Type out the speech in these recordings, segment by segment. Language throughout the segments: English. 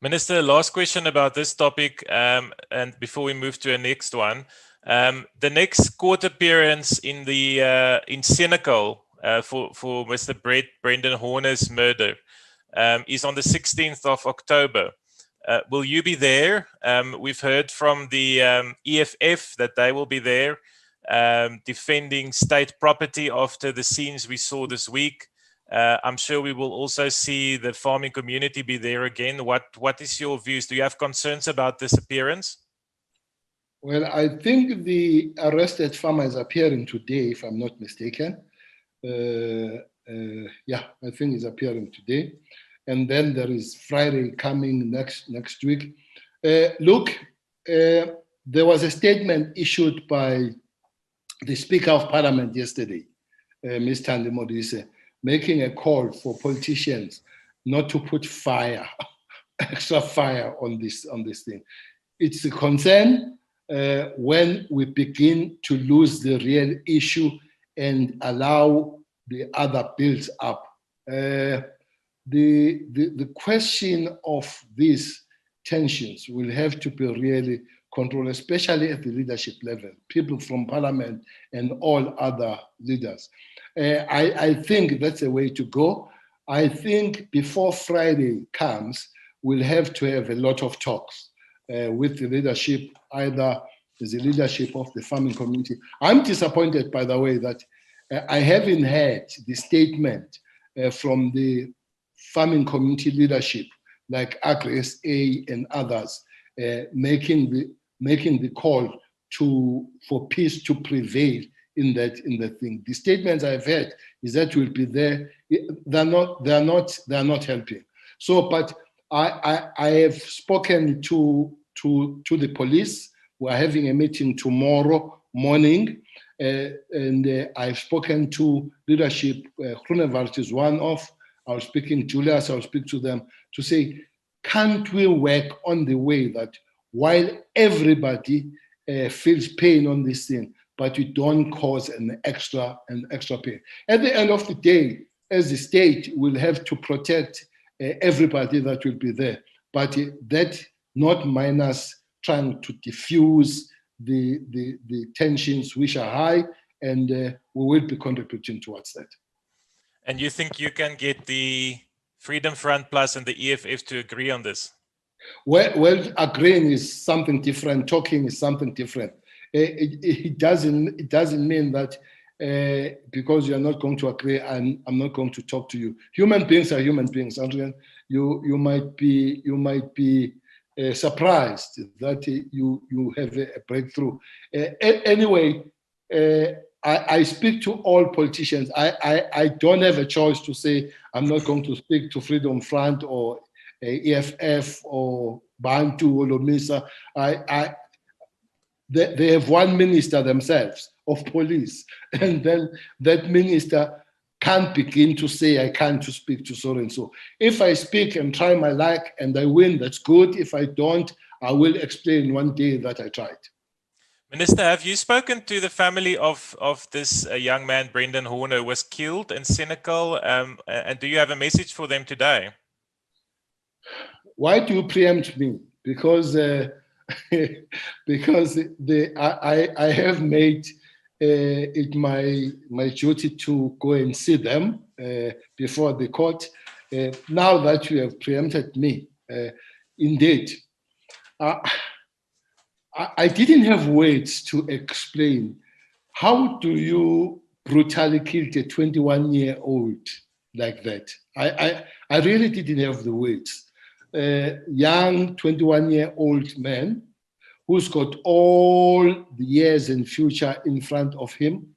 Minister, last question about this topic, and before we move to a next one. The next court appearance in the in Senekal for Mr. Brendon Horner's murder is on the 16th of October. Will you be there? We've heard from the EFF that they will be there defending state property after the scenes we saw this week. I'm sure we will also see the farming community be there again. What is your views? Do you have concerns about this appearance? Well, I think the arrested farmer is appearing today, if I'm not mistaken. Yeah, I think he's appearing today. And then there is Friday coming next week. Look, there was a statement issued by the Speaker of Parliament yesterday, Mr. Modise, making a call for politicians not to put fire, extra fire on this thing. It's a concern when we begin to lose the real issue and allow the other builds up. The question of these tensions will have to be really controlled, especially at the leadership level, people from Parliament and all other leaders. I think that's a way to go. I think before Friday comes, we'll have to have a lot of talks with the leadership, either the leadership of the farming community. I'm disappointed, by the way, that I haven't heard the statement from the farming community leadership, like Agri-SA and others, making the call for peace to prevail in that thing. The statements I've heard is that we'll be there. They're not helping. So, but I have spoken to the police. We're having a meeting tomorrow morning, and I've spoken to leadership. Groenewald is one of. I was speaking Julius. I'll speak to them to say, can't we work on the way that while everybody feels pain on this thing, but we don't cause an extra pain. At the end of the day, as the state will have to protect everybody that will be there, but that not minus trying to diffuse the tensions which are high, and we will be contributing towards that. And you think you can get the Freedom Front Plus and the EFF to agree on this? Well, agreeing is something different. Talking is something different. It doesn't mean that because you are not going to agree, I'm not going to talk to you. Human beings are human beings, Adriaan. You might be surprised that you have a breakthrough. Anyway, I speak to all politicians. I don't have a choice to say I'm not going to speak to Freedom Front or EFF or Bantu or Lomisa. They have one minister themselves of police, and then that minister can't begin to say I can't speak to so and so. If I speak and try my luck and I win, that's good. If I don't, I will explain one day that I tried. Minister, have you spoken to the family of this young man, Brendon Horner, who was killed in Senegal? And do you have a message for them today? Why do you preempt me? Because because I have made it my duty to go and see them before the court. Now that you have preempted me, indeed, I didn't have words to explain how do you brutally kill a 21-year-old like that. I really didn't have the words. Young 21-year-old man who's got all the years and future in front of him,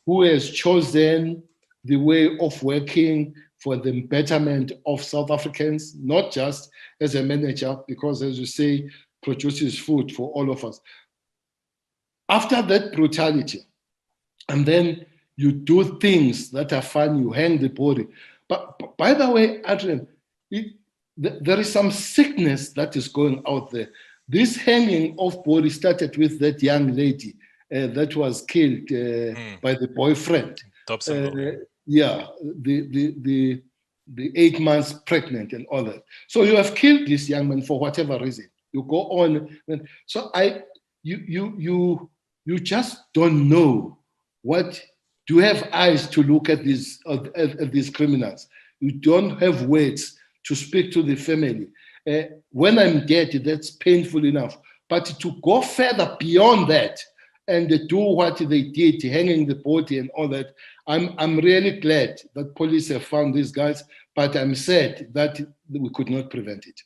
who has chosen the way of working for the betterment of South Africans, not just as a manager, because as you say, produces food for all of us. After that brutality, and then you do things that are fun, you hang the body. But by the way, Adriaan, there is some sickness that is going out there. This hanging of body started with that young lady that was killed by the boyfriend. Top symbol. Yeah, the the 8 months pregnant and all that. So you have killed this young man for whatever reason. You go on. So you just don't know what. Do you have eyes to look at these criminals? You don't have words to speak to the family. When I'm dead, that's painful enough. But to go further beyond that and do what they did, hanging the body and all that, I'm really glad that police have found these guys, but I'm sad that we could not prevent it.